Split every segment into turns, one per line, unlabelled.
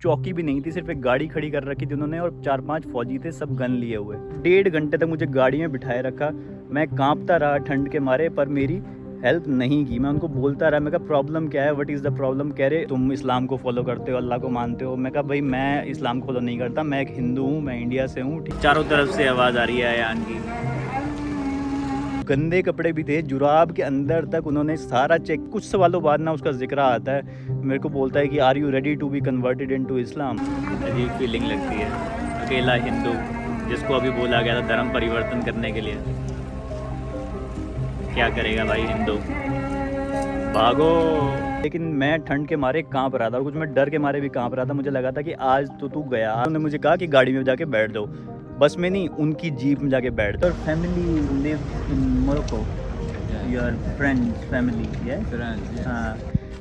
चौकी भी नहीं थी, सिर्फ एक गाड़ी खड़ी कर रखी थी उन्होंने और 4-5 फौजी थे, सब गन लिए हुए। 1.5 घंटे तक मुझे गाड़ी में बिठाए रखा, मैं कांपता रहा ठंड के मारे, पर मेरी हेल्प नहीं की। मैं उनको बोलता रहा, मैं कहा प्रॉब्लम क्या है, व्हाट इज़ द प्रॉब्लम। कह रहे तुम इस्लाम को फॉलो करते हो, अल्लाह को मानते हो। मैं कहा भाई मैं इस्लाम को फॉलो नहीं करता, मैं एक हिंदू हूँ, मैं इंडिया से हूँ। चारों तरफ से आवाज़ आ रही है अयान की। गंदे कपड़े भी थे, जुराब के अंदर तक उन्होंने सारा चेक। कुछ सवालों बाद ना उसका जिक्र आता है, मेरे को बोलता है कि are you ready to be converted into Islam. अजीब फीलिंग लगती है, अकेला हिंदू जिसको अभी बोला गया था धर्म परिवर्तन करने के लिए। क्या करेगा भाई हिंदू, भागो। लेकिन मैं ठंड के मारे कांप रहा था और कुछ मैं डर के मारे भी कांप रहा था। मुझे लगा था कि आज तो तू गया। उन्होंने मुझे कहा कि गाड़ी में जाके बैठ जाओ, बस में नहीं, उनकी जीप में जाके बैठ जाओ। Family live in Morocco, your friends family है। हाँ,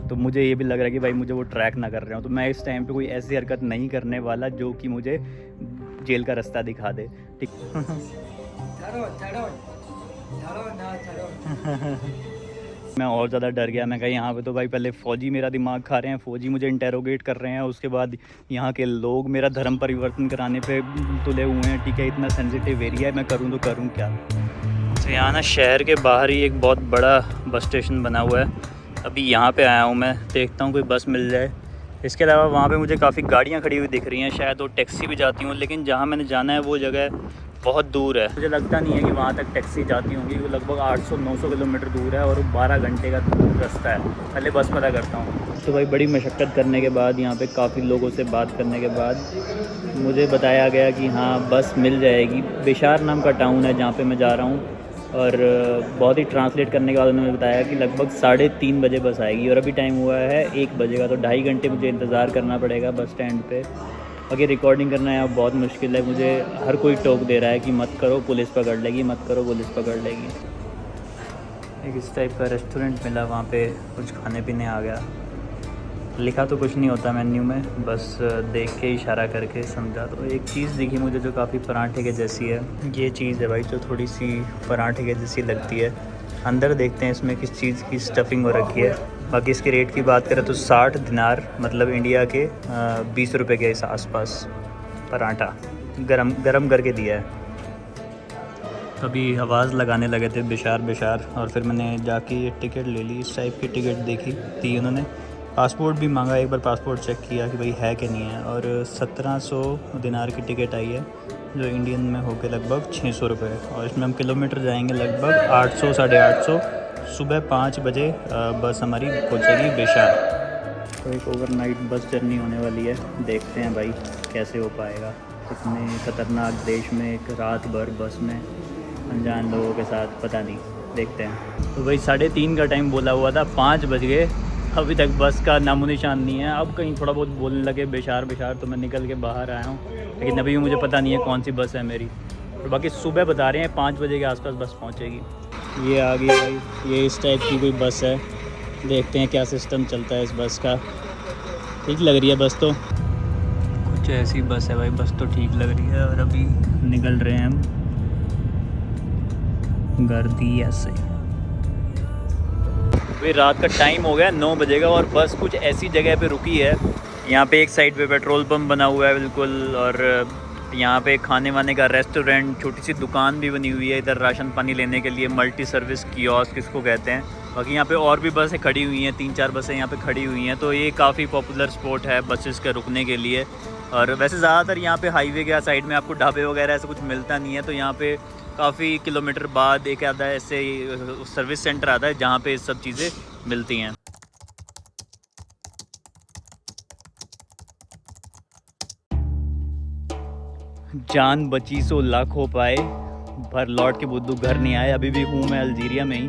तो मुझे ये भी लग रहा है कि भाई मुझे वो ट्रैक ना कर रहे हो। तो मैं इस टाइम पे कोई ऐसी हरकत नहीं करने वाला जो कि मुझे जेल का रास्ता दिखा दे, ठीक। मैं और ज़्यादा डर गया। मैं कहा यहाँ पे तो भाई पहले फ़ौजी मेरा दिमाग खा रहे हैं, फ़ौजी मुझे इंटेरोगेट कर रहे हैं, उसके बाद यहाँ के लोग मेरा धर्म परिवर्तन कराने पे तुले हुए हैं। ठीक है, इतना सेंसिटिव एरिया है, मैं करूँ तो करूँ क्या। तो यहाँ ना शहर के बाहर ही एक बहुत बड़ा बस स्टेशन बना हुआ है। अभी यहाँ पे आया हूँ मैं, देखता हूँ कोई बस मिल जाए। इसके अलावा वहाँ पे मुझे काफ़ी गाड़ियाँ खड़ी हुई दिख रही हैं, शायद वो टैक्सी भी जाती हूँ, लेकिन जहाँ मैंने जाना है वो जगह बहुत दूर है। मुझे लगता नहीं है कि वहाँ तक टैक्सी जाती होंगी, वो लगभग 800-900 किलोमीटर दूर है और 12 घंटे का रास्ता है। पहले बस पता करता हूँ। तो भाई बड़ी मशक्क़त करने के बाद, यहाँ पे काफ़ी लोगों से बात करने के बाद मुझे बताया गया कि हाँ बस मिल जाएगी। बेशार नाम का टाउन है जहाँ पर मैं जा रहा हूँ, और बहुत ही ट्रांसलेट करने के बाद उन्होंने बताया कि लगभग 3:30 बजे बस आएगी और अभी टाइम हुआ है 1 बजे का। तो 2.5 घंटे मुझे इंतज़ार करना पड़ेगा बस स्टैंड पे। बाकी रिकॉर्डिंग करना यहाँ बहुत मुश्किल है, मुझे हर कोई टोक दे रहा है कि मत करो पुलिस पकड़ लेगी, मत करो पुलिस पकड़ लेगी। एक इस टाइप का रेस्टोरेंट मिला, वहाँ पे कुछ खाने पीने आ गया। लिखा तो कुछ नहीं होता मेन्यू में, बस देख के इशारा करके समझा। तो एक चीज़ दिखी मुझे जो काफ़ी पराठे के जैसी है। ये चीज़ है भाई जो थोड़ी सी पराठे के जैसी लगती है। अंदर देखते हैं इसमें किस चीज़ की स्टफिंग हो रखी है। बाकी इसके रेट की बात करें तो 60 दिनार, मतलब इंडिया के 20 रुपये के इस आसपास पराठा गरम करके दिया है। कभी आवाज़ लगाने लगे थे बेशार, और फिर मैंने जाके ये टिकट ले ली। इस टाइप की टिकट देखी थी उन्होंने। पासपोर्ट भी मांगा, एक बार पासपोर्ट चेक किया कि भाई है कि नहीं है, और 1700 दिनार की टिकट आई है जो इंडियन में होकर लगभग 600 रुपये। और इसमें हम किलोमीटर जाएंगे लगभग 800 850। सुबह 5 बजे बस हमारी पहुंचेगी बेशार। तो एक ओवरनाइट बस जर्नी होने वाली है, देखते हैं भाई कैसे हो पाएगा। इतने ख़तरनाक देश में एक रात भर बस में अनजान लोगों के साथ, पता नहीं, देखते हैं। तो भाई 3:30 का टाइम बोला हुआ था, 5 बज गए, अभी तक बस का नामो निशान नहीं है। अब कहीं थोड़ा बहुत बोलने लगे बेशार, तो मैं निकल के बाहर आया हूँ, लेकिन अभी भी मुझे पता नहीं है कौन सी बस है मेरी। और बाकी सुबह बता रहे हैं 5 बजे के आसपास बस पहुँचेगी। ये आ गई भाई, ये इस टाइप की कोई बस है, देखते हैं क्या सिस्टम चलता है इस बस का। ठीक लग रही है बस, तो कुछ ऐसी बस है भाई, बस तो ठीक लग रही है। और अभी निकल रहे हैं हम गर्दिया से। भाई रात का टाइम हो गया 9 बजे का, और बस कुछ ऐसी जगह पे रुकी है। यहाँ पे एक साइड पे पेट्रोल पंप बना हुआ है बिल्कुल, और यहाँ पे खाने वाने का रेस्टोरेंट, छोटी सी दुकान भी बनी हुई है इधर राशन पानी लेने के लिए, मल्टी सर्विस कियोस्क इसको कहते हैं। बाकी यहाँ पे और भी बसें खड़ी हुई हैं, 3-4 बसें यहाँ पे खड़ी हुई हैं। तो ये काफ़ी पॉपुलर स्पॉट है बसेस के रुकने के लिए। और वैसे ज़्यादातर यहाँ पे हाईवे के साइड में आपको ढाबे वगैरह ऐसा कुछ मिलता नहीं है, तो यहाँ पे काफ़ी किलोमीटर बाद एक आधा ऐसे सर्विस सेंटर आता है जहाँ पे सब चीज़ें मिलती हैं। जान बची सो लाख हो पाए, भर लौट के बुद्धू घर नहीं आए। अभी भी हूँ मैं अल्जीरिया में ही,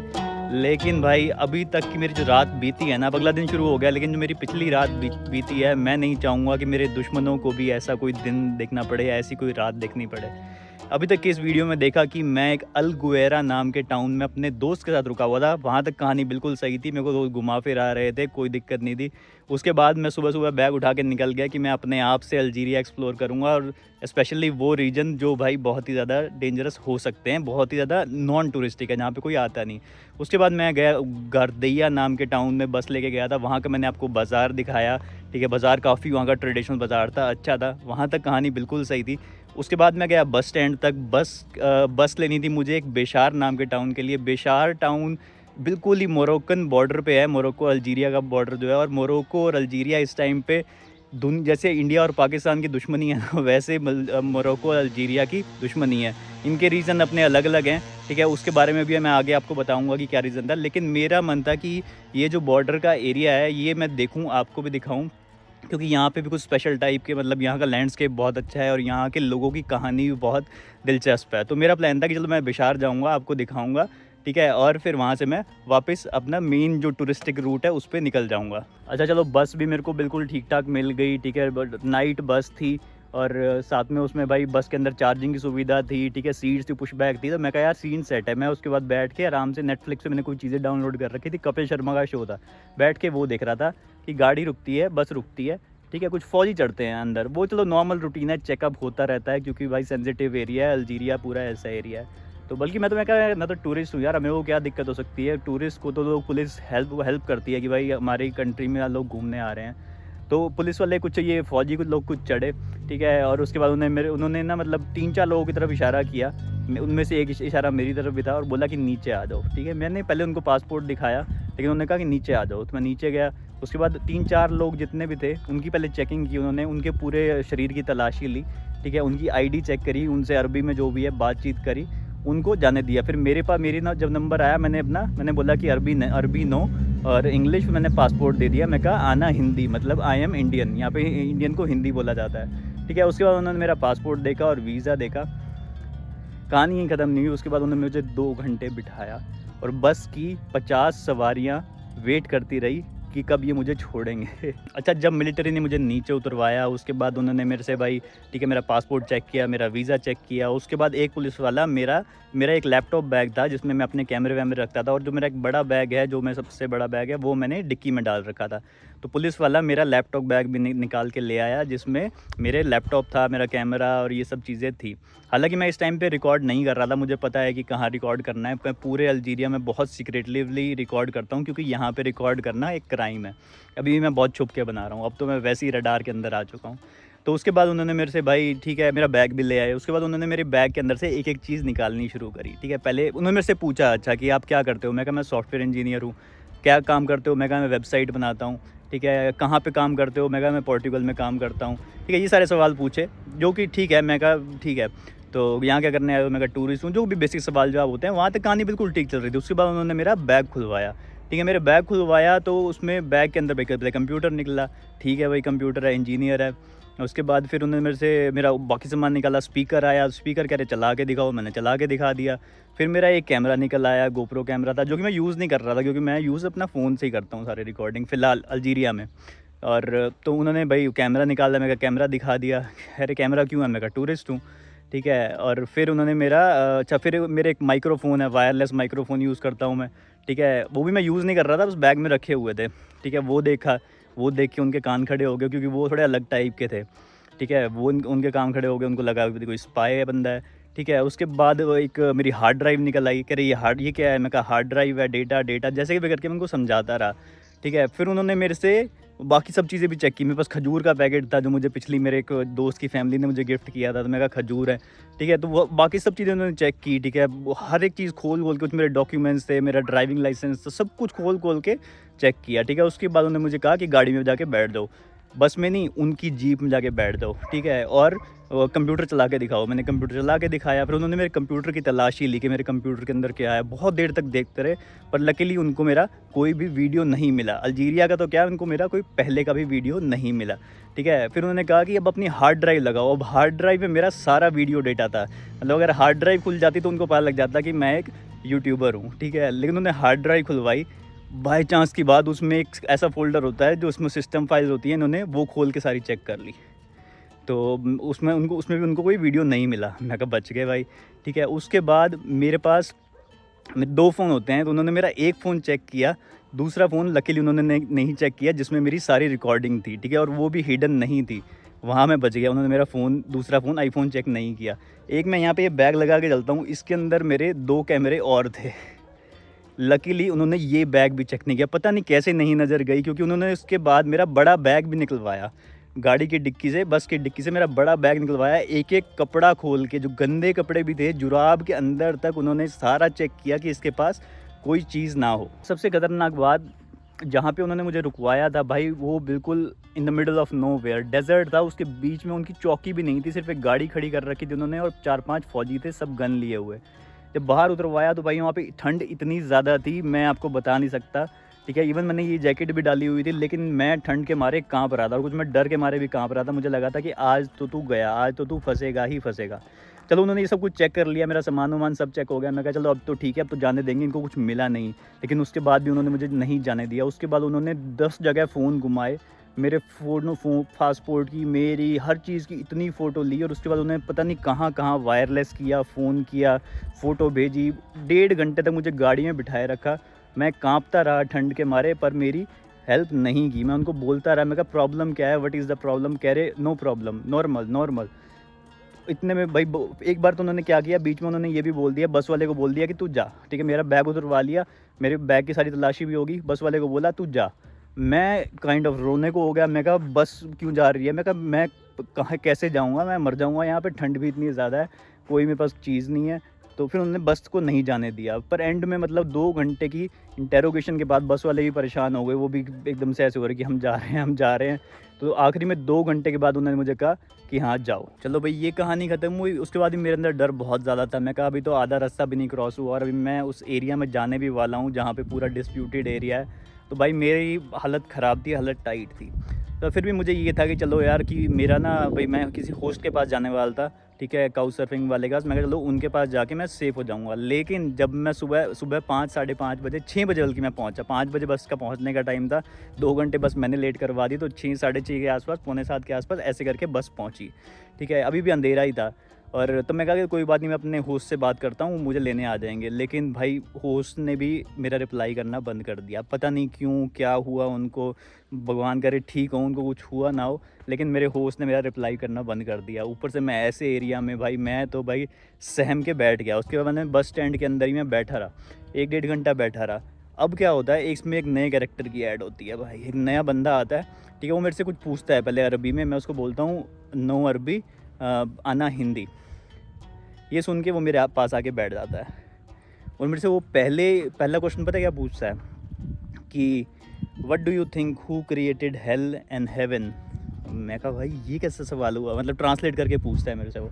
लेकिन भाई अभी तक की मेरी जो रात बीती है ना, अब अगला दिन शुरू हो गया, लेकिन जो मेरी पिछली रात बीती है, मैं नहीं चाहूँगा कि मेरे दुश्मनों को भी ऐसा कोई दिन देखना पड़े या ऐसी कोई रात देखनी पड़े। अभी तक की इस वीडियो में देखा कि मैं एक अल्गुएरा नाम के टाउन में अपने दोस्त के साथ रुका हुआ था। वहाँ तक कहानी बिल्कुल सही थी, मेरे को दोस्त घुमा फिरा रहे थे, कोई दिक्कत नहीं थी। उसके बाद मैं सुबह सुबह बैग उठा के निकल गया कि मैं अपने आप से अल्जीरिया एक्सप्लोर करूँगा, और स्पेशली वो रीजन जो भाई बहुत ही ज़्यादा डेंजरस हो सकते हैं, बहुत ही ज़्यादा नॉन टूरिस्टिक है, जहाँ पे कोई आता नहीं। उसके बाद मैं गया गारदैया नाम के टाउन में, बस लेके गया था। वहाँ का मैंने आपको बाज़ार दिखाया, ठीक है। बाज़ार काफ़ी वहाँ का ट्रेडिशनल बाज़ार था, अच्छा था। वहाँ तक कहानी बिल्कुल सही थी। उसके बाद मैं गया बस स्टैंड तक। बस लेनी थी मुझे एक बेशार नाम के टाउन के लिए। बेशार टाउन बिल्कुल ही मोरक्कन बॉर्डर पे है, मोरक्को अल्जीरिया का बॉर्डर जो है। और मोरक्को और अल्जीरिया इस टाइम पे जैसे इंडिया और पाकिस्तान की दुश्मनी है ना, वैसे मोरक्को और अल्जीरिया की दुश्मनी है। इनके रीज़न अपने अलग अलग हैं, ठीक है। उसके बारे में भी मैं आगे आपको बताऊंगा कि क्या रीज़न था। लेकिन मेरा मन था कि ये जो बॉर्डर का एरिया है ये मैं देखूँ, आपको भी दिखाऊँ, क्योंकि यहाँ पे भी कुछ स्पेशल टाइप के, मतलब यहाँ का लैंडस्केप बहुत अच्छा है और यहाँ के लोगों की कहानी भी बहुत दिलचस्प है। तो मेरा प्लान था कि चलो मैं बिशार जाऊँगा, आपको दिखाऊँगा, ठीक है। और फिर वहाँ से मैं वापस अपना मेन जो टूरिस्टिक रूट है उस पर निकल जाऊँगा। अच्छा चलो, बस भी मेरे को बिल्कुल ठीक ठाक मिल गई, ठीक है। बट नाइट बस थी और साथ में उसमें भाई बस के अंदर चार्जिंग की सुविधा थी, ठीक है। सीट्स थी, पुश बैक थी। तो मैं कहा यार सीन सेट है। मैं उसके बाद बैठ के आराम से नेटफ्लिक्स पे मैंने कोई चीज़ें डाउनलोड कर रखी थी, कपिल शर्मा का शो था, बैठ के वो देख रहा था कि गाड़ी रुकती है, बस रुकती है, ठीक है। कुछ फौजी चढ़ते हैं अंदर, वो चलो नॉर्मल रूटीन है, चेकअप होता रहता है, क्योंकि भाई सेंसिटिव एरिया है, अल्जीरिया पूरा ऐसा एरिया है। तो बल्कि मैं कहा मैं तो टूरिस्ट हूँ यार, हमें वो क्या दिक्कत हो सकती है। टूरिस्ट को तो लोग, पुलिस हेल्प करती है कि भाई हमारी कंट्री में लोग घूमने आ रहे हैं। तो पुलिस वाले कुछ, ये फौजी कुछ लोग कुछ चढ़े, ठीक है। और उसके बाद उन्होंने ना मतलब 3-4 लोगों की तरफ इशारा किया। उनमें से एक इशारा मेरी तरफ भी था और बोला कि नीचे आ जाओ, ठीक है। मैंने पहले उनको पासपोर्ट दिखाया, लेकिन उन्होंने कहा कि नीचे आ जाओ। तो मैं नीचे गया। उसके बाद 3-4 लोग जितने भी थे उनकी पहले चेकिंग की उन्होंने, उनके पूरे शरीर की तलाशी ली, ठीक है। उनकी आईडी चेक करी, उनसे अरबी में जो भी है बातचीत करी, उनको जाने दिया। फिर मेरी ना जब नंबर आया, मैंने बोला कि अरबी नो, और इंग्लिश मैंने पासपोर्ट दे दिया। मैं कहा आना हिंदी, मतलब आई एम इंडियन, यहाँ पे इंडियन को हिंदी बोला जाता है, ठीक है। उसके बाद उन्होंने मेरा पासपोर्ट देखा और वीज़ा देखा, कहानी ही ख़त्म नहीं हुई। उसके बाद उन्होंने मुझे 2 घंटे बिठाया और बस की 50 सवारियाँ वेट करती रही कि कब ये मुझे छोड़ेंगे। अच्छा, जब मिलिट्री ने मुझे नीचे उतरवाया, उसके बाद उन्होंने मेरे से भाई, ठीक है, मेरा पासपोर्ट चेक किया, मेरा वीज़ा चेक किया। उसके बाद एक पुलिस वाला मेरा एक लैपटॉप बैग था जिसमें मैं अपने कैमरे वैमरे रखता था, और जो मेरा एक बड़ा बैग है, जो मेरा सबसे बड़ा बैग है, वो मैंने डिक्की में डाल रखा था। तो पुलिस वाला मेरा लैपटॉप बैग भी निकाल के ले आया, जिसमें मेरे लैपटॉप था, मेरा कैमरा और ये सब चीज़ें थी। हालांकि मैं इस टाइम पे रिकॉर्ड नहीं कर रहा था, मुझे पता है कि कहाँ रिकॉर्ड करना है। मैं पूरे अल्जीरिया में बहुत सीक्रेटली रिकॉर्ड करता हूँ, क्योंकि यहाँ पे रिकॉर्ड करना एक क्राइम है। अभी भी मैं बहुत छुप के बना रहा हूँ, अब तो मैं वैसे ही रडार के अंदर आ चुका हूँ। तो उसके बाद उन्होंने मेरे से, भाई ठीक है, मेरा बैग भी ले आए। उसके बाद उन्होंने मेरे बैग के अंदर से एक एक चीज़ निकालनी शुरू करी, ठीक है। पहले उन्होंने मेरे से पूछा, अच्छा कि आप क्या करते हो? मैं कहा मैं सॉफ्टवेयर इंजीनियर हूँ। क्या काम करते हो? मैं कहा मैं वेबसाइट बनाता हूँ, ठीक है। कहाँ पे काम करते हो? मैं कहा मैं पोर्टुगल में काम करता हूँ, ठीक है। ये सारे सवाल पूछे, जो कि ठीक है। मैं कहा ठीक है, तो यहाँ क्या करने आए हो? मैं कहा टूरिस्ट हूँ। जो भी बेसिक सवाल जवाब होते हैं, वहाँ तक कहानी बिल्कुल ठीक चल रही थी। उसके बाद उन्होंने मेरा बैग खुलवाया, ठीक है। मेरे बैग खुलवाया तो उसमें बैग के अंदर भाई कंप्यूटर निकला, ठीक है भाई, कंप्यूटर है, इंजीनियर है। उसके बाद फिर उन्होंने मेरे से मेरा बाकी सामान निकाला, स्पीकर आया, स्पीकर कह रहे चला के दिखाओ, मैंने चला के दिखा दिया। फिर मेरा एक कैमरा निकल आया, गोप्रो कैमरा था, जो कि मैं यूज़ नहीं कर रहा था, क्योंकि मैं यूज़ अपना फ़ोन से ही करता हूँ सारी रिकॉर्डिंग फ़िलहाल अल्जीरिया में। और तो उन्होंने भाई कैमरा निकाला, मैं कैमरा दिखा दिया। अरे कैमरा क्यों है? मैं कहा टूरिस्ट हूँ, ठीक है। और फिर उन्होंने मेरा अच्छा, फिर मेरे एक माइक्रोफ़ोन है, वायरलेस माइक्रोफ़ोन यूज़ करता हूँ मैं, ठीक है। वो भी मैं यूज़ नहीं कर रहा था, बस बैग में रखे हुए थे, ठीक है। वो देखा, वो देख के उनके कान खड़े हो गए, क्योंकि वो थोड़े अलग टाइप के थे, ठीक है। वो उनके कान खड़े हो गए, उनको लगा कि कोई स्पाई बंदा है, ठीक है। उसके बाद वो एक मेरी हार्ड ड्राइव निकल आई, कह रही ये क्या है? मैं कहा हार्ड ड्राइव है, डेटा जैसे भी करके मैं उनको समझाता रहा, ठीक है। फिर उन्होंने मेरे से बाकी सब चीज़ें भी चेक की। मेरे पास खजूर का पैकेट था, जो मुझे पिछली मेरे एक दोस्त की फैमिली ने मुझे गिफ्ट किया था, तो मैं कहा खजूर है, ठीक है। तो वो बाकी सब चीज़ें उन्होंने चेक की, ठीक है। वो हर एक चीज़ खोल के, कुछ मेरे डॉक्यूमेंट्स थे, मेरा ड्राइविंग लाइसेंस था, सब कुछ खोल के चेक किया, ठीक है। उसके बाद उन्होंने मुझे कहा कि गाड़ी में जाके बैठ जाओ, बस में नहीं, उनकी जीप में जाके बैठ जाओ, ठीक है। और कंप्यूटर चला के दिखाओ। मैंने कंप्यूटर चला के दिखाया। फिर उन्होंने मेरे कंप्यूटर की तलाशी ली कि मेरे कंप्यूटर के अंदर क्या है। बहुत देर तक देखते रहे, पर लकीली उनको मेरा कोई भी वीडियो नहीं मिला। अल्जीरिया का तो क्या, उनको मेरा कोई पहले का भी वीडियो नहीं मिला, ठीक है। फिर उन्होंने कहा कि अब अपनी हार्ड ड्राइव लगाओ। अब हार्ड ड्राइव में मेरा सारा वीडियो डेटा था, मतलब अगर हार्ड ड्राइव खुल जाती तो उनको पता लग जाता कि मैं एक यूट्यूबर हूँ, ठीक है। लेकिन उन्होंने हार्ड ड्राइव खुलवाई, बाई चांस की बात, उसमें एक ऐसा फ़ोल्डर होता है जो उसमें सिस्टम फाइल्स होती हैं, इन्होंने वो खोल के सारी चेक कर ली। तो उसमें भी उनको कोई वीडियो नहीं मिला। मैं कहा बच गए भाई, ठीक है। उसके बाद मेरे पास में 2 फ़ोन होते हैं, तो उन्होंने मेरा एक फ़ोन चेक किया, दूसरा फ़ोन लकीली उन्होंने नहीं चेक किया जिसमें मेरी सारी रिकॉर्डिंग थी, ठीक है, और वो भी हिडन नहीं थी। वहाँ मैं बच गया, उन्होंने मेरा दूसरा फ़ोन आईफ़ोन चेक नहीं किया। एक मैं यहाँ पे ये बैग लगा के चलता हूँ, इसके अंदर मेरे 2 कैमरे और थे। लकीली उन्होंने ये बैग भी चेक नहीं किया, पता नहीं कैसे नहीं नज़र गई, क्योंकि उन्होंने उसके बाद मेरा बड़ा बैग भी निकलवाया गाड़ी की डिक्की से, बस की डिक्की से मेरा बड़ा बैग निकलवाया। एक-एक कपड़ा खोल के, जो गंदे कपड़े भी थे, जुराब के अंदर तक उन्होंने सारा चेक किया कि इसके पास कोई चीज़ ना हो। सबसे खतरनाक बात, जहाँ पे उन्होंने मुझे रुकवाया था भाई, वो बिल्कुल in the middle of nowhere desert था, उसके बीच में उनकी चौकी भी नहीं थी, सिर्फ एक गाड़ी खड़ी कर रखी थी उन्होंने और 4-5 फ़ौजी थे, सब गन लिए हुए। जब बाहर उतरवाया तो भाई वहाँ पे ठंड इतनी ज़्यादा थी, मैं आपको बता नहीं सकता, ठीक है। इवन मैंने ये जैकेट भी डाली हुई थी, लेकिन मैं ठंड के मारे काँप रहा था और कुछ मैं डर के मारे भी काँप रहा था। मुझे लगा था कि आज तो तू गया, आज तो तू फँसेगा ही फँसेगा। चलो उन्होंने ये सब कुछ चेक कर लिया, मेरा सामान-वामान सब चेक हो गया। मैं कहा चलो अब तो ठीक है, अब तो जाने देंगे, इनको कुछ मिला नहीं। लेकिन उसके बाद भी उन्होंने मुझे नहीं जाने दिया। उसके बाद उन्होंने 10 जगह फ़ोन घुमाए, मेरे पासपोर्ट की, मेरी हर चीज़ की इतनी फ़ोटो ली और उसके बाद उन्होंने पता नहीं कहाँ-कहाँ वायरलेस किया, फ़ोन किया, फ़ोटो भेजी। 1.5 घंटे तक मुझे गाड़ी में बिठाए रखा। मैं काँपता रहा ठंड के मारे, पर मेरी हेल्प नहीं की। मैं उनको बोलता रहा, मैं कहा प्रॉब्लम क्या है, व्हाट इज़ द प्रॉब्लम? कह रहे नो प्रॉब्लम, नॉर्मल नॉर्मल। इतने में भाई एक बार तो उन्होंने क्या किया, बीच में उन्होंने ये भी बोल दिया, बस वाले को बोल दिया कि तू जा, ठीक है। मेरा बैग उतरवा लिया, मेरे बैग की सारी तलाशी भी होगी, बस वाले को बोला तू जा। मैं काइंड ऑफ रोने को हो गया। मैं कहा बस क्यों जा रही है? मैं कहा मैं कहाँ कैसे जाऊँगा, मैं मर जाऊँगा यहाँ पे, ठंड भी इतनी ज़्यादा है, कोई मेरे पास चीज़ नहीं है। तो फिर उन्होंने बस को नहीं जाने दिया। पर एंड में मतलब 2 घंटे की इंटेरोगेशन के बाद बस वाले भी परेशान हो गए, वो भी एकदम से ऐसे हो रहे कि हम जा रहे हैं, हम जा रहे हैं। तो आखिरी में 2 घंटे के बाद उन्होंने मुझे कहा कि हाँ जाओ। चलो भाई ये कहानी ख़त्म हुई। उसके बाद भी मेरे अंदर डर बहुत ज़्यादा था। मैं कहा अभी तो आधा रास्ता भी नहीं क्रॉस हुआ और अभी मैं उस एरिया में जाने भी वाला हूँ जहाँ पे पूरा डिस्प्यूटेड एरिया है। तो भाई मेरी हालत ख़राब थी, हालत टाइट थी। तो फिर भी मुझे ये था कि चलो यार, कि मेरा ना भाई मैं किसी होस्ट के पास जाने वाला था, ठीक है, काउच सर्फिंग वाले का। मैं कहा चलो उनके पास जाके मैं सेफ़ हो जाऊँगा। लेकिन जब मैं सुबह 5 साढ़े 5 बजे, 6 बजे बल्कि मैं पहुँचा, 5 बजे बस का पहुँचने का टाइम था, 2 घंटे बस मैंने लेट करवा दी। तो 6 साढ़े 6 के आसपास, पौने 7 के आसपास ऐसे करके बस पहुँची, ठीक है। अभी भी अंधेरा ही था। और तो मैं कहा कि कोई बात नहीं, मैं अपने होस्ट से बात करता हूँ, मुझे लेने आ जाएंगे। लेकिन भाई होस्ट ने भी मेरा रिप्लाई करना बंद कर दिया। पता नहीं क्यों, क्या हुआ उनको, भगवान करे ठीक हो, उनको कुछ हुआ ना हो, लेकिन मेरे होस्ट ने मेरा रिप्लाई करना बंद कर दिया। ऊपर से मैं ऐसे एरिया में भाई, मैं तो भाई सहम के बैठ गया। उसके बाद मैंने बस स्टैंड के अंदर ही मैं बैठा रहा, 1-1.5 घंटा बैठा रहा। अब क्या होता है, इसमें एक नए कैरेक्टर की ऐड होती है भाई। एक नया बंदा आता है, ठीक है, वो मेरे से कुछ पूछता है पहले अरबी में। मैं उसको बोलता हूँ नो अरबी, आना हिंदी। ये सुन के वो मेरे पास आके बैठ जाता है और मेरे से वो पहला क्वेश्चन पता है क्या पूछता है कि what do you think who created hello and heaven? मैं कहा भाई ये कैसा सवाल हुआ, मतलब ट्रांसलेट करके पूछता है मेरे से वो,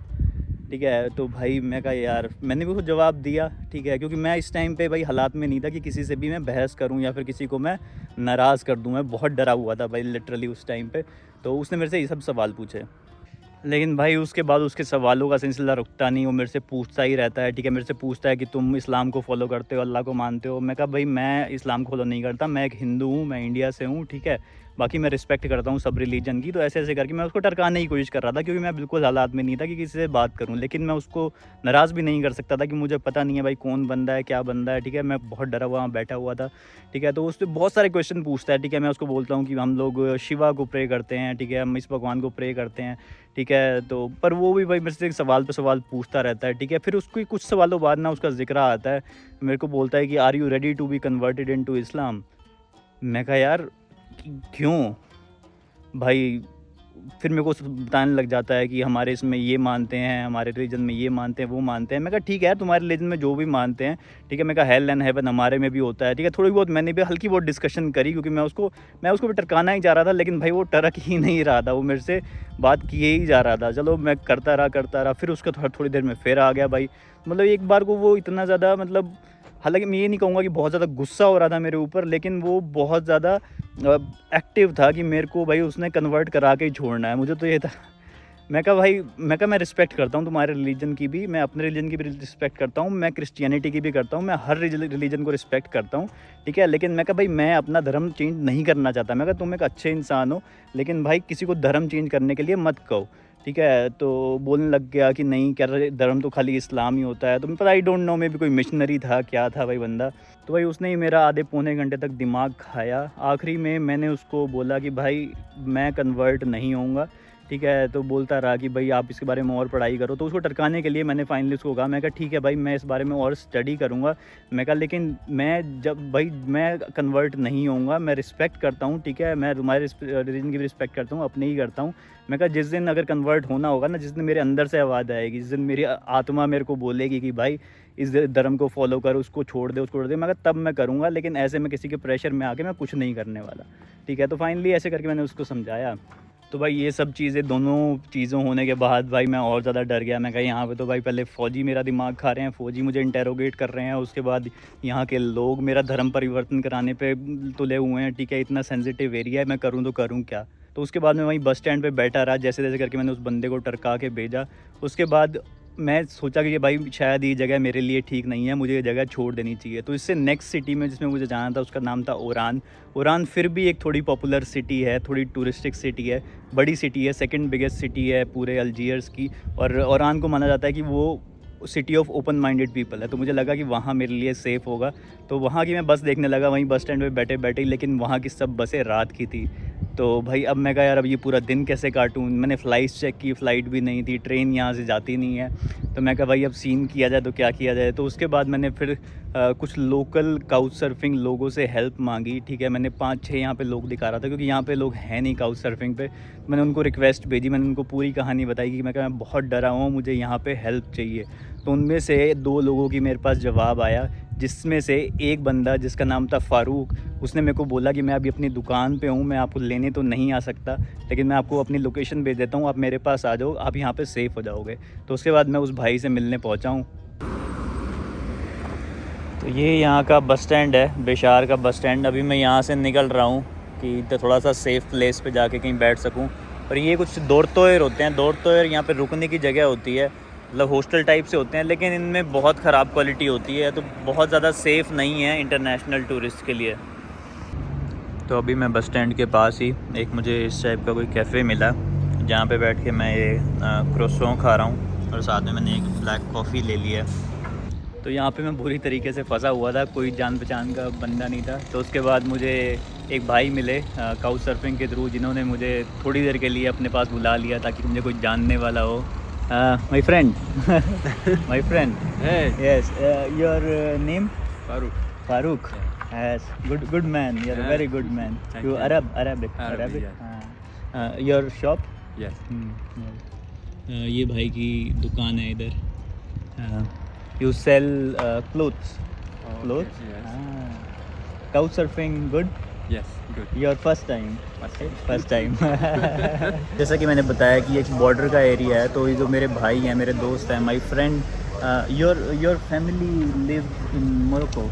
ठीक है। तो भाई मैं कहा यार, मैंने भी उसको जवाब दिया, ठीक है, क्योंकि मैं इस टाइम पे भाई हालात में नहीं था कि किसी से भी मैं बहस करूं या फिर किसी को मैं नाराज़ कर दूं। मैं बहुत डरा हुआ था भाई लिटरली उस टाइम पे। तो उसने मेरे से ये सब सवाल पूछे, लेकिन भाई उसके बाद उसके सवालों का सिलसिला रुकता नहीं, वो मेरे से पूछता ही रहता है, ठीक है। मेरे से पूछता है कि तुम इस्लाम को फॉलो करते हो, अल्लाह को मानते हो? मैं कहा भाई मैं इस्लाम को फॉलो नहीं करता, मैं एक हिंदू हूँ, मैं इंडिया से हूँ, ठीक है। बाकी मैं रिस्पेक्ट करता हूँ सब रिलीजन की। तो ऐसे ऐसे करके मैं उसको टरकाने की कोशिश कर रहा था, क्योंकि मैं बिल्कुल हालात में नहीं था कि किसी से बात करूँ। लेकिन मैं उसको नाराज़ भी नहीं कर सकता था कि मुझे पता नहीं है भाई कौन बंदा है, क्या बंदा है, ठीक है। मैं बहुत डरा हुआ वहाँ बैठा हुआ था, ठीक है। तो उससे बहुत सारे क्वेश्चन पूछता है, ठीक है। मैं उसको बोलता हूँ कि हम लोग शिवा को प्रे करते हैं, ठीक है, हम इस भगवान को प्रे करते हैं, ठीक है। तो पर वो भी भाई मेरे से सवाल पे सवाल पूछता रहता है, ठीक है। फिर उसको कुछ सवालों बाद ना उसका जिक्र आता है, मेरे को बोलता है कि are you ready to be converted into Islam? मैं कहा यार क्यों भाई? फिर मेरे को बताने लग जाता है कि हमारे इसमें ये मानते हैं, हमारे रिलीजन में ये मानते हैं, वो मानते हैं। मैं कहा ठीक है, तुम्हारे रिलीजन में जो भी मानते हैं, ठीक है। मैं कहा हेल एंड हेवन हमारे में भी होता है, ठीक है। थोड़ी बहुत मैंने भी हल्की बहुत डिस्कशन करी, क्योंकि मैं उसको भी टरकाना ही जा रहा था, लेकिन भाई वो टरक ही नहीं रहा था, वो मेरे से बात किए ही जा रहा था। चलो मैं करता रहा। फिर उसका थोड़ी देर में फिर आ गया भाई। मतलब एक बार को वो इतना ज़्यादा, मतलब हालांकि मैं ये नहीं कहूँगा कि बहुत ज़्यादा गुस्सा हो रहा था मेरे ऊपर, लेकिन वो बहुत ज़्यादा एक्टिव था कि मेरे को भाई उसने कन्वर्ट करा के ही छोड़ना है। मुझे तो ये था, मैं कहा मैं रिस्पेक्ट करता हूँ तुम्हारे रिलीजन की भी, मैं अपने रिलीजन की भी रिस्पेक्ट करता हूँ, मैं क्रिश्चियनिटी की भी करता हूँ, मैं हर रिलीजन को रिस्पेक्ट करता हूँ, ठीक है। लेकिन मैं कहा भाई मैं अपना धर्म चेंज नहीं करना चाहता। मैं कहा तुम एक अच्छे इंसान हो, लेकिन भाई किसी को धर्म चेंज करने के लिए मत कहो, ठीक है। तो बोलने लग गया कि नहीं, कह रहा धर्म तो खाली इस्लाम ही होता है। तो मैं पता आई डोंट नो, मे भी कोई मिशनरी था, क्या था भाई बंदा। तो भाई उसने ही मेरा आधे पौने घंटे तक दिमाग खाया। आखिरी में मैंने उसको बोला कि भाई मैं कन्वर्ट नहीं होऊंगा, ठीक है। तो बोलता रहा कि भाई आप इसके बारे में और पढ़ाई करो। तो उसको टरकाने के लिए मैंने फाइनली उसको कहा, मैं कहा ठीक है भाई मैं इस बारे में और स्टडी करूँगा। मैं कहा लेकिन मैं जब भाई मैं कन्वर्ट नहीं होऊंगा, मैं रिस्पेक्ट करता हूँ, ठीक है, मैं तुम्हारे रिलीजन की भी रिस्पेक्ट करता हूँ, अपनी ही करता हूँ। मैं कहा जिस दिन अगर कन्वर्ट होना होगा ना, जिस दिन मेरे अंदर से आवाज़ आएगी, जिस दिन मेरी आत्मा मेरे को बोलेगी कि भाई इस धर्म को फॉलो कर, उसको छोड़ दे, उसको छोड़ दे, मैं कहा तब मैं करूँगा। लेकिन ऐसे में किसी के प्रेशर में आके मैं कुछ नहीं करने वाला, ठीक है। तो फाइनली ऐसे करके मैंने उसको समझाया। तो भाई ये सब चीज़ें, दोनों चीज़ों होने के बाद भाई मैं और ज़्यादा डर गया। मैं कहा यहाँ पे तो भाई पहले फ़ौजी मेरा दिमाग खा रहे हैं, फ़ौजी मुझे इंटेरोगेट कर रहे हैं, उसके बाद यहाँ के लोग मेरा धर्म परिवर्तन कराने पे तुले हुए हैं, ठीक है। इतना सेंसिटिव एरिया है, मैं करूँ तो करूँ क्या। तो उसके बाद मैं वहीं बस स्टैंड पे बैठा रहा, जैसे जैसे करके मैंने उस बंदे को टरका के भेजा। उसके बाद मैं सोचा कि ये भाई शायद ये जगह मेरे लिए ठीक नहीं है, मुझे ये जगह छोड़ देनी चाहिए। तो इससे नेक्स्ट सिटी में जिसमें मुझे जाना था, उसका नाम था ओरान। ओरान फिर भी एक थोड़ी पॉपुलर सिटी है, थोड़ी टूरिस्टिक सिटी है, बड़ी सिटी है, सेकंड बिगेस्ट सिटी है पूरे अल्जीयर्स की। और ओरान को माना जाता है कि वो city of open minded people है। तो मुझे लगा कि वहाँ मेरे लिए सेफ़ होगा। तो वहाँ की मैं बस देखने लगा, वहीं बस स्टैंड पे बैठे बैठे। लेकिन वहाँ की सब बसें रात की थी। तो भाई अब मैं कहा यार अब ये पूरा दिन कैसे काटूँ। मैंने फ़्लाइट्स चेक की, फ़्लाइट भी नहीं थी, ट्रेन यहाँ से जाती नहीं है। तो मैं कहा भाई अब सीन किया जाए तो क्या किया जाए। तो उसके बाद मैंने फिर कुछ लोकल काउच सर्फिंग लोगों से हेल्प मांगी, ठीक है। मैंने 5-6 यहाँ पे लोग दिखा रहा था, क्योंकि यहाँ पे लोग हैं नहीं काउच सर्फिंग पे। मैंने उनको रिक्वेस्ट भेजी, मैंने उनको पूरी कहानी बताई कि मैं बहुत डरा हुआ हूँ, मुझे यहाँ पे हेल्प चाहिए। तो उनमें से 2 लोगों की मेरे पास जवाब आया, जिसमें से एक बंदा जिसका नाम था फ़ारूक, उसने मेरे को बोला कि मैं अभी अपनी दुकान पे हूँ, मैं आपको लेने तो नहीं आ सकता, लेकिन मैं आपको अपनी लोकेशन भेज देता हूँ, आप मेरे पास आ जाओ, आप यहाँ पे सेफ़ हो जाओगे। तो उसके बाद मैं उस भाई से मिलने पहुँचा हूँ। तो ये यहाँ का बस स्टैंड है, बेशार का बस स्टैंड। अभी मैं यहाँ से निकल रहा हूँ कि थोड़ा सा सेफ़ प्लेस पे जाके कहीं बैठ सकूँ। और ये कुछ दोरतोयर होते हैं, दोरतोयर यहाँ पे रुकने की जगह होती है, मतलब हॉस्टल टाइप से होते हैं, लेकिन इनमें बहुत ख़राब क्वालिटी होती है, तो बहुत ज़्यादा सेफ़ नहीं है इंटरनेशनल टूरिस्ट के लिए। तो अभी मैं बस स्टैंड के पास ही एक मुझे इस टाइप का कोई कैफ़े मिला, जहाँ पे बैठ के मैं ये क्रोसों खा रहा हूँ, और साथ में मैंने एक ब्लैक कॉफ़ी ले लिया है। तो यहाँ पे मैं बुरी तरीके से फंसा हुआ था, कोई जान पहचान का बंदा नहीं था। तो उसके बाद मुझे एक भाई मिले काउच सर्फिंग के थ्रू, जिन्होंने मुझे थोड़ी देर के लिए अपने पास बुला लिया ताकि मुझे कोई जानने वाला हो। My friend my friend yes, your name? Farooq. Yes, good man, you are a very good man. You Arabic? Your shop? ये भाई की दुकान है इधर। You sell clothes? Clothes? Couch surfing good?
Yes, good.
Your first time? First time. जैसा कि मैंने बताया कि एक बॉर्डर का एरिया है, तो ये जो मेरे भाई हैं, मेरे दोस्त हैं, my friend, your family live in Morocco?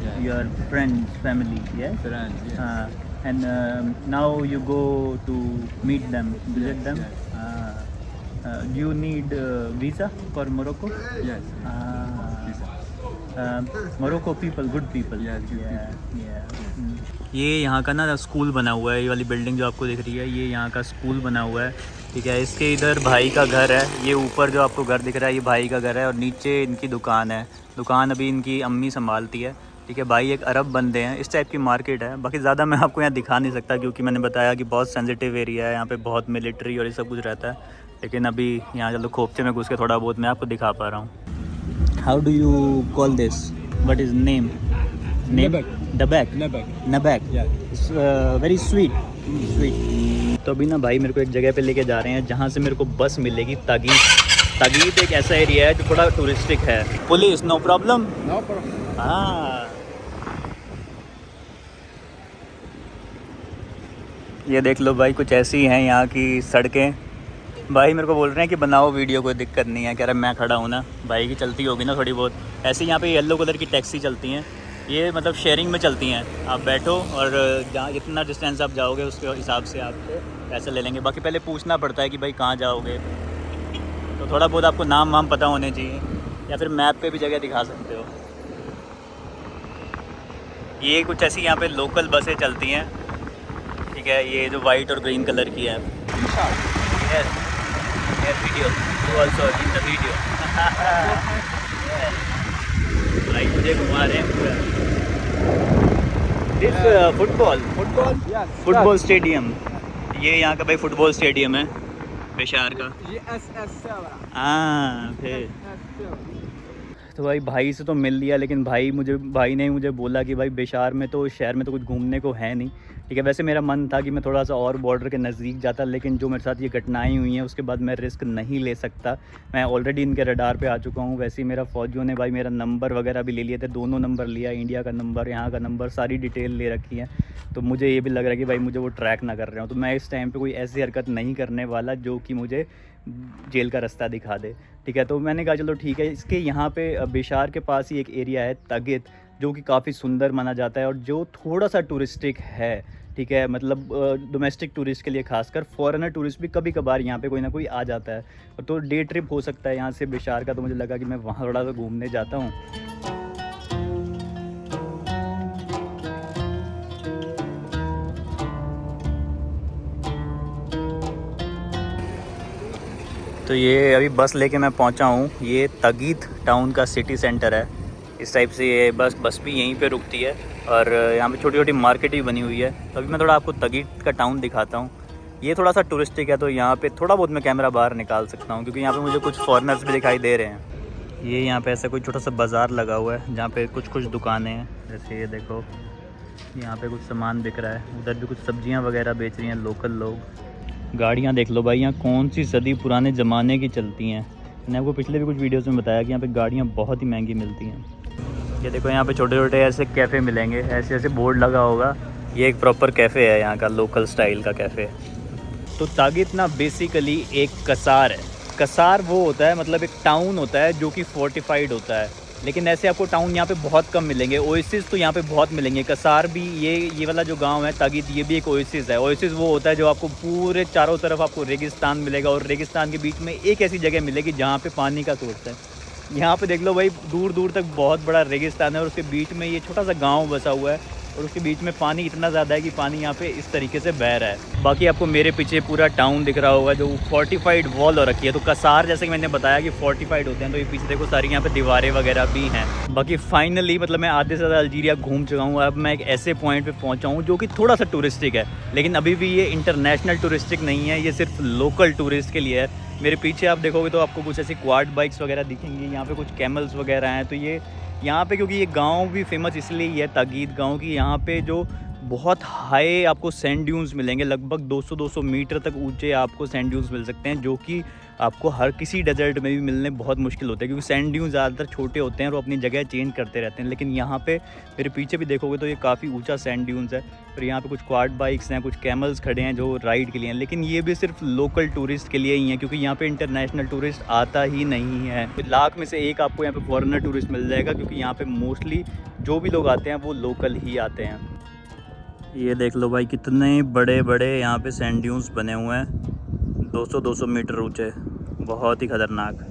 Yeah.
Your friend's family, yeah?
Friends, yes.
And now you go to meet them, visit them?
Yes.
Do you need visa for Morocco?
Yes.
Morocco people, good people.
Yeah, good
yeah. ये यहाँ का ना school बना हुआ है, ये वाली building जो आपको दिख रही है, ये यहाँ का स्कूल बना हुआ है, ठीक है। इसके इधर भाई का घर है, ये ऊपर जो आपको घर दिख रहा है ये भाई का घर है, और नीचे इनकी दुकान है। दुकान अभी इनकी अम्मी संभालती है, ठीक है। भाई एक अरब बंदे हैं, इस टाइप की मार्केट है। बाकी ज़्यादा मैं आपको यहाँ दिखा नहीं सकता, क्योंकि मैंने बताया कि बहुत सेंसिटिव एरिया है, यहाँ पे बहुत मिलिट्री और ये सब कुछ रहता है। लेकिन अभी यहाँ चलो खोपचे में घुस के थोड़ा बहुत मैं आपको दिखा पा रहा हूँ। How do you call this? What is name? नबैक। Very sweet. तो अभी ना भाई मेरे को एक जगह पे लेके जा रहे हैं, जहाँ से मेरे को बस मिलेगी तागीत एक ऐसा एरिया है जो थोड़ा टूरिस्टिक है। Police no problem?
No problem.
हाँ, ये देख लो भाई, कुछ ऐसी हैं यहाँ की सड़कें। भाई मेरे को बोल रहे हैं कि बनाओ वीडियो, कोई दिक्कत नहीं है। कह रहा मैं खड़ा हूँ ना, भाई की चलती होगी ना थोड़ी बहुत। ऐसे यहाँ पे येलो कलर की टैक्सी चलती हैं, ये मतलब शेयरिंग में चलती हैं। आप बैठो और जहाँ जितना डिस्टेंस आप जाओगे उसके हिसाब से आपको पैसे ले लेंगे। बाकी पहले पूछना पड़ता है कि भाई कहाँ जाओगे, तो थोड़ा बहुत आपको नाम वाम पता होने चाहिए, या फिर मैप पे भी जगह दिखा सकते हो। ये कुछ ऐसी यहाँ पे लोकल बसें चलती हैं, ठीक है। ये जो वाइट और ग्रीन कलर की है, video. You also in the video. भाई मुझे घुमा रहे हैं पूरा. This football
Yes.
Football stadium. ये यहाँ का भाई फुटबॉल स्टेडियम है पेशावर का.
ये SS7.
हाँ फिर
SS7.
तो भाई से तो मिल लिया, लेकिन भाई ने मुझे बोला कि भाई बेशार में तो शहर में तो कुछ घूमने को है नहीं. ठीक है, वैसे मेरा मन था कि मैं थोड़ा सा और बॉर्डर के नज़दीक जाता, लेकिन जो मेरे साथ ये घटनाएं हुई हैं उसके बाद मैं रिस्क नहीं ले सकता. मैं ऑलरेडी इनके रडार पे आ चुका हूँ. वैसे ही मेरा फ़ौजियों ने भाई मेरा नंबर वगैरह भी ले लिए थे, दोनों नंबर लिया, इंडिया का नंबर, यहाँ का नंबर, सारी डिटेल ले रखी है. तो मुझे ये भी लग रहा है कि भाई मुझे वो ट्रैक ना कर रहे हो. तो मैं इस टाइम पर कोई ऐसी हरकत नहीं करने वाला जो कि मुझे जेल का रास्ता दिखा दे. ठीक है, तो मैंने कहा चलो ठीक है. इसके यहाँ पे बेशार के पास ही एक एरिया है तगित, जो कि काफ़ी सुंदर माना जाता है और जो थोड़ा सा टूरिस्टिक है. ठीक है, मतलब डोमेस्टिक टूरिस्ट के लिए खासकर, फॉरेनर टूरिस्ट भी कभी कभार यहाँ पे कोई ना कोई आ जाता है. तो डे ट्रिप हो सकता है यहाँ से बेशार का. तो मुझे लगा कि मैं वहाँ थोड़ा सा घूमने जाता हूँ. तो ये अभी बस लेके मैं पहुंचा हूँ. ये तगीत टाउन का सिटी सेंटर है. इस टाइप से ये बस भी यहीं पे रुकती है और यहाँ पे छोटी छोटी मार्केट भी बनी हुई है. तो अभी मैं थोड़ा आपको तगीत का टाउन दिखाता हूँ. ये थोड़ा सा टूरिस्टिक है, तो यहाँ पे थोड़ा बहुत मैं कैमरा बाहर निकाल सकता हूँ क्योंकि यहाँ पे मुझे कुछ फॉरेनर्स भी दिखाई दे रहे हैं. ये यहाँ पे ऐसा कोई छोटा सा बाज़ार लगा हुआ है जहाँ पे कुछ दुकानें हैं. जैसे ये देखो, यहाँ पे कुछ सामान बिक रहा है. उधर भी कुछ सब्जियाँ वगैरह बेच रही हैं लोकल लोग. गाड़ियाँ देख लो भाई, यहाँ कौन सी सदी पुराने ज़माने की चलती हैं. मैंने आपको पिछले भी कुछ वीडियोस में बताया कि यहाँ पे गाड़ियाँ बहुत ही महंगी मिलती हैं. ये देखो, यहाँ पे छोटे छोटे ऐसे कैफ़े मिलेंगे, ऐसे ऐसे बोर्ड लगा होगा. ये एक प्रॉपर कैफ़े है, यहाँ का लोकल स्टाइल का कैफ़े. तो तागित ना बेसिकली एक कसार है. कसार वो होता है, मतलब एक टाउन होता है जो कि फोर्टिफाइड होता है. लेकिन ऐसे आपको टाउन यहाँ पे बहुत कम मिलेंगे. ओएसिस तो यहाँ पे बहुत मिलेंगे. कसार भी, ये वाला जो गांव है तागित, ये भी एक ओएसिस है. ओएसिस वो होता है जो आपको पूरे चारों तरफ आपको रेगिस्तान मिलेगा और रेगिस्तान के बीच में एक ऐसी जगह मिलेगी जहाँ पे पानी का सोर्स है. यहाँ पे देख लो भाई, दूर दूर तक बहुत बड़ा रेगिस्तान है और उसके बीच में ये छोटा सा गाँव बसा हुआ है और उसके बीच में पानी इतना ज़्यादा है कि पानी यहाँ पे इस तरीके से बह रहा है. बाकी आपको मेरे पीछे पूरा टाउन दिख रहा होगा जो फोर्टिफाइड वॉल हो रखी है. तो कसार जैसे कि मैंने बताया कि फोर्टिफाइड होते हैं, तो ये पीछे देखो सारी यहाँ पे दीवारें वगैरह भी हैं. बाकी फाइनली मतलब मैं आधे से ज़्यादा अल्जीरिया घूम चुका हूँ. अब मैं एक ऐसे पॉइंट पर पहुँचा हूँ जो कि थोड़ा सा टूरिस्टिक है, लेकिन अभी भी ये इंटरनेशनल टूरिस्टिक नहीं है, ये सिर्फ लोकल टूरिस्ट के लिए है. मेरे पीछे आप देखोगे तो आपको कुछ ऐसी क्वाड बाइक्स वगैरह दिखेंगी. यहाँ पे कुछ कैमल्स वगैरह हैं. तो ये यहाँ पे, क्योंकि ये गांव भी फेमस इसलिए ही है तागित गांव की, यहाँ पे जो बहुत हाई आपको सैंड ड्यून्स मिलेंगे, लगभग 200 मीटर तक ऊंचे आपको सैंड ड्यून्स मिल सकते हैं, जो कि आपको हर किसी डेजर्ट में भी मिलने बहुत मुश्किल होते हैं क्योंकि सैंड ड्यून्स ज़्यादातर छोटे होते हैं और वो अपनी जगह चेंज करते रहते हैं. लेकिन यहाँ पे मेरे पीछे भी देखोगे तो ये काफ़ी ऊंचा सैंड ड्यून्स है. और यहाँ पे कुछ क्वाड बाइक्स हैं, कुछ कैमल्स खड़े हैं जो राइड के लिए हैं. लेकिन ये भी सिर्फ लोकल टूरिस्ट के लिए ही हैं क्योंकि यहाँ पे इंटरनेशनल टूरिस्ट आता ही नहीं है. लाख में से एक आपको यहाँ पे फॉरेनर टूरिस्ट मिल जाएगा क्योंकि यहाँ पे मोस्टली जो भी लोग आते हैं वो लोकल ही आते हैं. ये देख लो भाई, कितने बड़े बड़े यहाँ पे सैंड ड्यून्स बने हुए हैं, 200 मीटर ऊंचे, बहुत ही खतरनाक.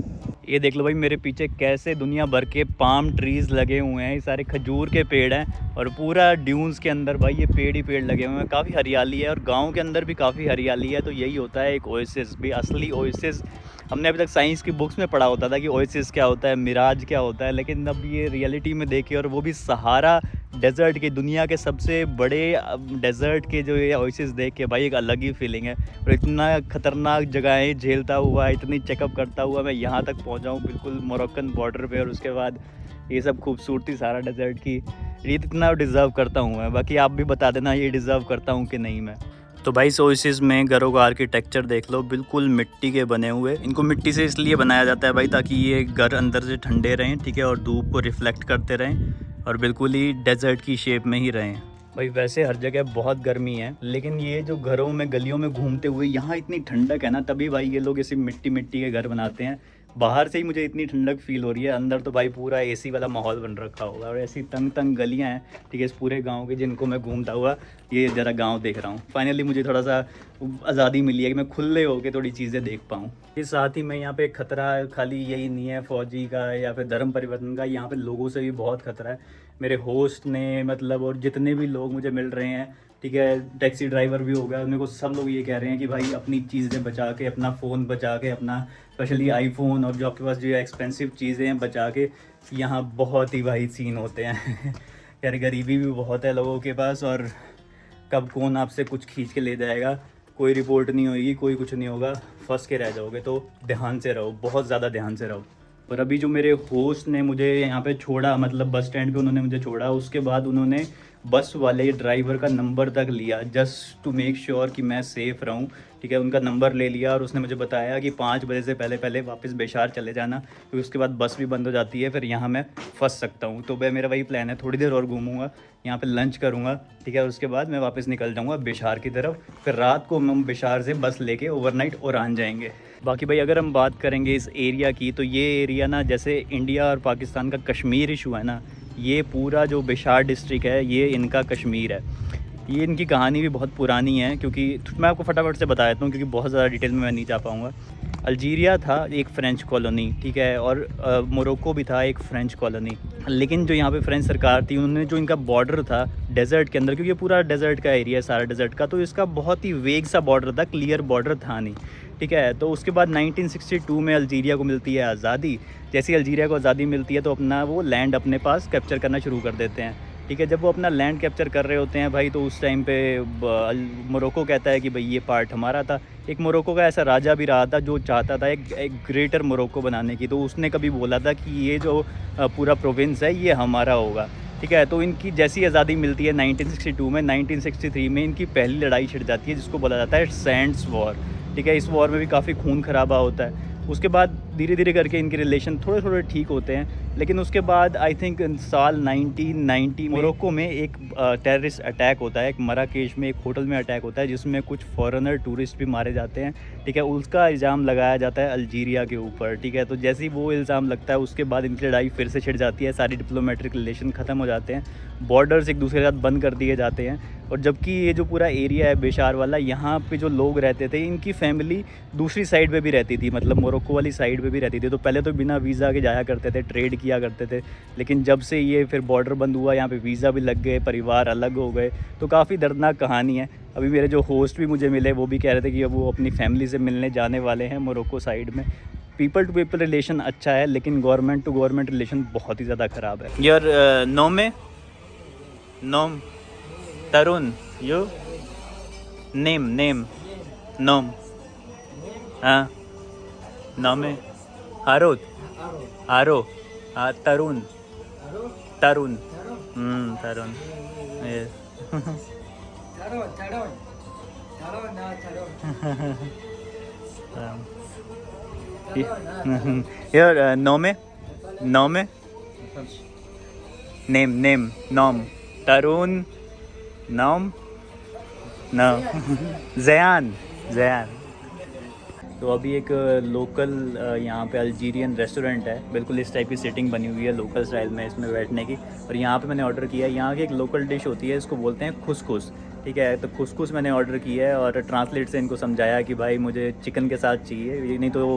ये देख लो भाई मेरे पीछे कैसे दुनिया भर के पाम ट्रीज़ लगे हुए हैं. ये सारे खजूर के पेड़ हैं और पूरा ड्यून्स के अंदर भाई ये पेड़ ही पेड़ लगे हुए हैं. काफ़ी हरियाली है और गांव के अंदर भी काफ़ी हरियाली है. तो यही होता है एक ओएसिस भी, असली ओएसिस. हमने अभी तक साइंस की बुक्स में पढ़ा होता था कि ओएसिस क्या होता है, मिराज क्या होता है, लेकिन अब ये रियलिटी में देखे, और वो भी सहारा डेज़र्ट के, दुनिया के सबसे बड़े डेज़र्ट के जो ये ओएसिस देख के भाई एक अलग ही फीलिंग है. और इतना ख़तरनाक जगहें झेलता हुआ, इतनी चेकअप करता हुआ मैं यहाँ तक पहुँचा हूँ, बिल्कुल मोरक्कन बॉर्डर पे. और उसके बाद ये सब खूबसूरती सहारा डेज़र्ट की, ये इतना डिज़र्व करता हूँ मैं. बाकी आप भी बता देना ये डिज़र्व करता हूँ कि नहीं मैं. तो भाई ओएसिस में घरों का आर्किटेक्चर देख लो, बिल्कुल मिट्टी के बने हुए. इनको मिट्टी से इसलिए बनाया जाता है भाई ताकि ये घर अंदर से ठंडे रहें, ठीक है, और धूप को रिफ्लेक्ट करते रहें और बिल्कुल ही डेजर्ट की शेप में ही रहें. भाई वैसे हर जगह बहुत गर्मी है, लेकिन ये जो घरों में गलियों में घूमते हुए यहाँ इतनी ठंडक है ना, तभी भाई ये लोग ऐसे मिट्टी के घर बनाते हैं. बाहर से ही मुझे इतनी ठंडक फील हो रही है, अंदर तो भाई पूरा एसी वाला माहौल बन रखा होगा. और ऐसी तंग गलियां हैं, ठीक है, इस पूरे गांव के, जिनको मैं घूमता हुआ ये ज़रा गांव देख रहा हूँ. फाइनली मुझे थोड़ा सा आज़ादी मिली है कि मैं खुले होकर थोड़ी चीज़ें देख पाऊँ. इसके साथ ही मैं यहाँ पे खतरा खाली यही नहीं है फ़ौजी का या फिर धर्म परिवर्तन का, यहाँ पे लोगों से भी बहुत खतरा है. मेरे होस्ट ने मतलब, और जितने भी लोग मुझे मिल रहे हैं ठीक है, टैक्सी ड्राइवर भी हो गया, मेरे को सब लोग ये कह रहे हैं कि भाई अपनी चीज़ें बचा के, अपना फ़ोन बचा के, अपना स्पेशली आईफोन और जो आपके पास जो एक्सपेंसिव चीज़ें हैं बचा के, यहाँ बहुत ही भाई सीन होते हैं यार गरीबी भी बहुत है लोगों के पास, और कब कौन आपसे कुछ खींच के ले जाएगा, कोई रिपोर्ट नहीं होगी, कोई कुछ नहीं होगा, फंस के रह जाओगे। तो ध्यान से रहो, बहुत ज़्यादा ध्यान से रहो। और अभी जो मेरे होस्ट ने मुझे यहाँ पे छोड़ा, मतलब बस स्टैंड पे उन्होंने मुझे छोड़ा, उसके बाद उन्होंने बस वाले ड्राइवर का नंबर तक लिया जस्ट टू मेक श्योर कि मैं सेफ़ रहूँ। ठीक है, उनका नंबर ले लिया और उसने मुझे बताया कि 5 बजे से पहले वापस बेशार चले जाना, क्योंकि उसके बाद बस भी बंद हो जाती है, फिर यहाँ मैं फंस सकता हूँ। तो मेरा वही प्लान है, थोड़ी देर और घूमूंगा, यहाँ पे लंच करूँगा, ठीक है, और उसके बाद मैं वापस निकल जाऊँगा बेशार की तरफ। फिर रात को हम बेशार से बस लेके ओवरनाइट ओरान जाएंगे। बाकी भाई अगर हम बात करेंगे इस एरिया की, तो ये एरिया ना जैसे इंडिया और पाकिस्तान का कश्मीर इशू है ना, ये पूरा जो बेशार डिस्ट्रिक्ट है ये इनका कश्मीर है। ये इनकी कहानी भी बहुत पुरानी है, क्योंकि मैं आपको फटाफट से बता देता हूँ क्योंकि बहुत ज़्यादा डिटेल में मैं नहीं जा पाऊँगा। अल्जीरिया था एक फ़्रेंच कॉलोनी, ठीक है, और मोरक्को भी था एक फ़्रेंच कॉलोनी। लेकिन जो यहाँ पे फ्रेंच सरकार थी, उन्होंने जो इनका बॉर्डर था डेज़र्ट के अंदर, क्योंकि ये पूरा डेज़र्ट का एरिया है, सारा डेज़र्ट का, तो इसका बहुत ही वेग सा बॉर्डर था, क्लियर बॉर्डर था नहीं। ठीक है, तो उसके बाद 1962 में अल्जीरिया को मिलती है आज़ादी। जैसे अल्जीरिया को आज़ादी मिलती है तो अपना वो लैंड अपने पास कैप्चर करना शुरू कर देते हैं। ठीक है, जब वो अपना लैंड कैप्चर कर रहे होते हैं भाई, तो उस टाइम पे मोरक्को कहता है कि भाई ये पार्ट हमारा था। एक मोरक्को का ऐसा राजा भी रहा था जो चाहता था एक ग्रेटर मोरक्को बनाने की, तो उसने कभी बोला था कि ये जो पूरा प्रोविंस है ये हमारा होगा। ठीक है, तो इनकी जैसी आज़ादी मिलती है 1962 में, 1963 में इनकी पहली लड़ाई छिड़ जाती है जिसको बोला जाता है सैंड्स वॉर। ठीक है, इस वॉर में भी काफ़ी खून खराबा होता है। उसके बाद धीरे धीरे करके इनके रिलेशन थोड़े थोड़े ठीक होते हैं, लेकिन उसके बाद आई थिंक साल 1990 मोरक्को में एक टेररिस्ट अटैक होता है, एक मराकेश में एक होटल में अटैक होता है जिसमें कुछ फॉरेनर टूरिस्ट भी मारे जाते हैं। ठीक है, उसका इल्ज़ाम लगाया जाता है अल्जीरिया के ऊपर। ठीक है, तो जैसे ही वो इल्ज़ाम लगता है उसके बाद इनकी लड़ाई फिर से छिड़ जाती है, सारी डिप्लोमेटिक रिलेशन ख़त्म हो जाते हैं, बॉर्डर्स एक दूसरे के साथ बंद कर दिए जाते हैं। और जबकि ये जो पूरा एरिया है बेशार वाला, यहाँ पे जो लोग रहते थे इनकी फैमिली दूसरी साइड पे भी रहती थी, मतलब मोरक्को वाली साइड पे भी रहती थी। तो पहले तो बिना वीज़ा के जाया करते थे, ट्रेड किया करते थे, लेकिन जब से ये फिर बॉर्डर बंद हुआ, यहाँ पे वीज़ा भी लग गए, परिवार अलग हो गए। तो काफ़ी दर्दनाक कहानी है। अभी मेरे जो होस्ट भी मुझे मिले वो भी कह रहे थे कि अब वो अपनी फैमिली से मिलने जाने वाले हैं मोरक्को साइड में। पीपल टू पीपल रिलेशन अच्छा है, लेकिन गवर्नमेंट टू गवर्नमेंट रिलेशन बहुत ही ज़्यादा ख़राब है। Your name Tarun, you name name, हाँ नोम है आरो तरुण तरुण ये यार नोम नेम नोम तरुण नोम ज़यान। तो अभी एक लोकल यहाँ पे अल्जीरियन रेस्टोरेंट है, बिल्कुल इस टाइप की सेटिंग बनी हुई है लोकल स्टाइल में इसमें बैठने की। और यहाँ पे मैंने ऑर्डर किया है, यहाँ की एक लोकल डिश होती है, इसको बोलते हैं खुसखुस। ठीक है, तो खुसखुस मैंने ऑर्डर किया है और ट्रांसलेट से इनको समझाया कि भाई मुझे चिकन के साथ चाहिए, नहीं तो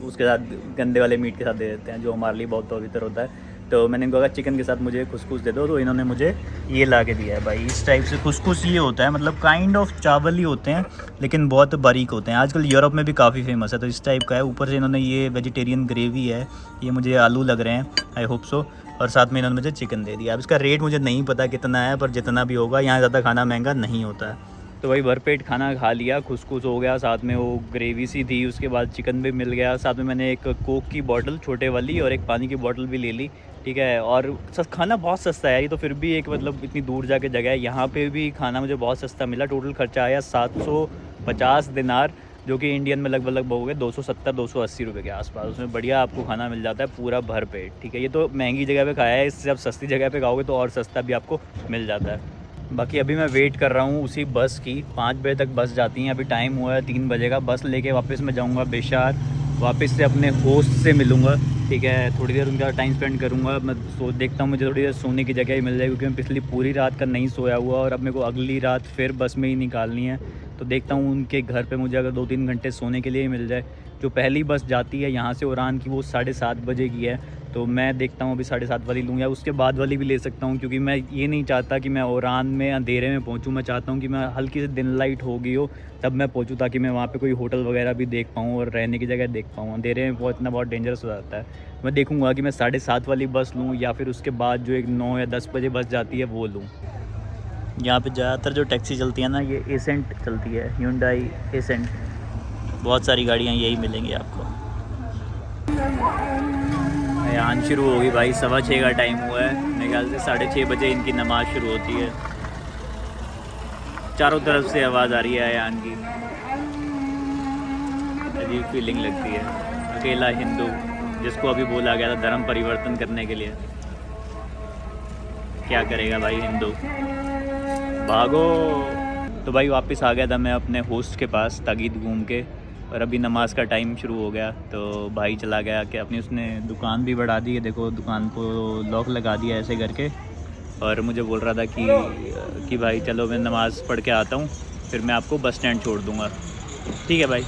उसके साथ गंदे वाले मीट के साथ दे देते हैं जो हमारे लिए बहुत पवित्र होता है। तो मैंने इनको कहा चिकन के साथ मुझे खुसखुस दे दो, तो इन्होंने मुझे ये ला के दिया है भाई। इस टाइप से खुसखुस ये होता है, मतलब काइंड ऑफ चावल ही होते हैं लेकिन बहुत बारीक होते हैं। आजकल यूरोप में भी काफ़ी फेमस है, तो इस टाइप का है। ऊपर से इन्होंने ये वेजिटेरियन ग्रेवी है, ये मुझे आलू लग रहे हैं, आई होप सो, और साथ में इन्होंने मुझे चिकन दे दिया। अब इसका रेट मुझे नहीं पता कितना है, पर जितना भी होगा, यहाँ ज़्यादा खाना महंगा नहीं होता है। तो भाई भरपेट खाना खा लिया, खुसखुस हो गया, साथ में वो ग्रेवी सी थी, उसके बाद चिकन भी मिल गया, साथ में मैंने एक कोक की बोतल छोटे वाली और एक पानी की बोतल भी ले ली। ठीक है, और खाना बहुत सस्ता है ये, तो फिर भी एक मतलब इतनी दूर जाके जगह है, यहाँ पे भी खाना मुझे बहुत सस्ता मिला। टोटल खर्चा आया 750 दिनार, जो कि इंडियन में लगभग हो गए 270-280 रुपये के आसपास। उसमें बढ़िया आपको खाना मिल जाता है पूरा भर पेट। ठीक है, ये तो महंगी जगह पे खाया है, इससे आप सस्ती जगह पे खाओगे तो और सस्ता भी आपको मिल जाता है। बाकी अभी मैं वेट कर रहा हूँ उसी बस की, 5 बजे तक बस जाती है, अभी टाइम हुआ है 3 बजे का। बस लेके वापस मैं जाऊँगा बेशार, वापस से अपने होस्ट से मिलूँगा। ठीक है, थोड़ी देर उनका टाइम स्पेंड करूँगा। मैं देखता हूँ मुझे थोड़ी देर सोने की जगह ही मिल जाए, क्योंकि मैं पिछली पूरी रात का नहीं सोया हुआ और अब मेरे को अगली रात फिर बस में ही निकालनी है। तो देखता हूँ उनके घर पे मुझे अगर 2-3 घंटे सोने के लिए ही मिल जाए। जो पहली बस जाती है यहाँ से ओरान की, वो 7:30 बजे की है, तो मैं देखता हूँ अभी 7:30 वाली लूँ या उसके बाद वाली भी ले सकता हूँ, क्योंकि मैं ये नहीं चाहता कि मैं ओरान में अंधेरे में पहुँचूँ। मैं चाहता हूँ कि मैं हल्की से दिन लाइट हो गई हो तब मैं पहुँचूँ, ताकि मैं वहाँ पे कोई होटल वगैरह भी देख पाऊँ और रहने की जगह देख पाऊँ। अंधेरे में पहुँचना बहुत डेंजरस हो जाता है। मैं देखूँगा कि मैं 7:30 वाली बस लूँ या फिर उसके बाद जो एक 9 या 10 बजे बस जाती है वो लूँ। यहाँ पे ज़्यादातर जो टैक्सी चलती है ना, ये एसेंट चलती है, Hyundai एसेंट। बहुत सारी गाड़ियाँ यही मिलेंगी आपको। अयान शुरू होगी भाई, 6:15 का टाइम हुआ है। मेरे ख्याल से 6:30 बजे इनकी नमाज़ शुरू होती है। चारों तरफ से आवाज़ आ रही है अयान की, अजीब फीलिंग लगती है। अकेला हिंदू जिसको अभी बोला गया था धर्म परिवर्तन करने के लिए, क्या करेगा भाई हिंदू, भागो। तो भाई वापस आ गया था मैं अपने होस्ट के पास तागीद घूम के, और अभी नमाज का टाइम शुरू हो गया तो भाई चला गया कि अपनी उसने दुकान भी बढ़ा दी है। देखो दुकान को लॉक लगा दिया ऐसे करके, और मुझे बोल रहा था कि भाई चलो मैं नमाज़ पढ़ के आता हूँ, फिर मैं आपको बस स्टैंड छोड़ दूँगा। ठीक है भाई।